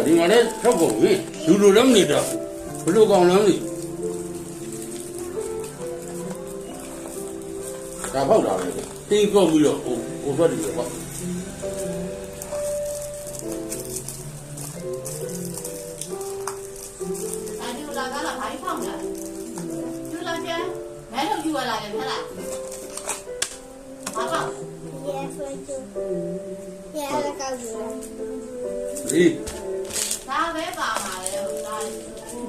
ဒီမှာလည်းထောက်ကုန်ပြီလူလိုလည်းမနေတော့ဘလို့ကောင်းလဲမသိဒါဖောက်တာပဲတင်းကောက်ပြီးတော့ဟိုထွက်တယ်ပေါ့အဲဒီလာကလာဘာဖောက်လဲသူလာကျဲဘယ်လိုယူလာလဲဟဲ့လားဘာဖောက်ဒီဒါပဲပါမှာလေဒါ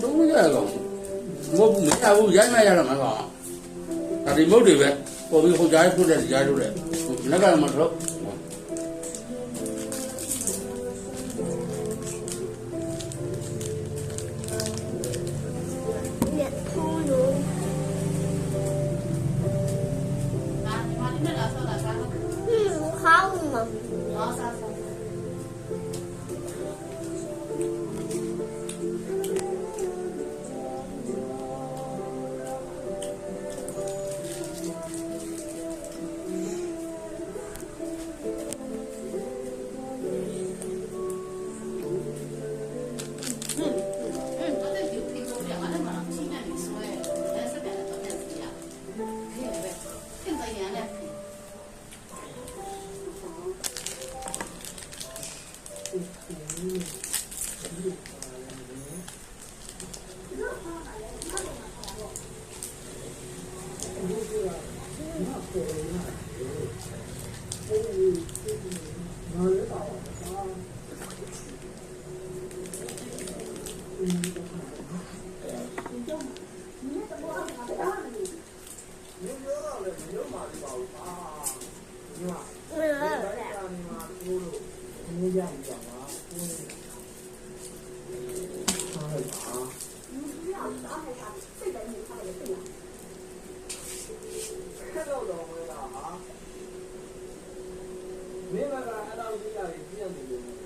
တော့မရတော့မဟုတ်ဘူးမရဘူးရိုင်းမရတော့မှာပါဒါဒီမုတ်တွေပဲပေါ်ပြီးဟိုကြားထုတ်တဲ့ကြားထုတ်တဲ့လက်ကမှတော့没办法，按照这样的这样的。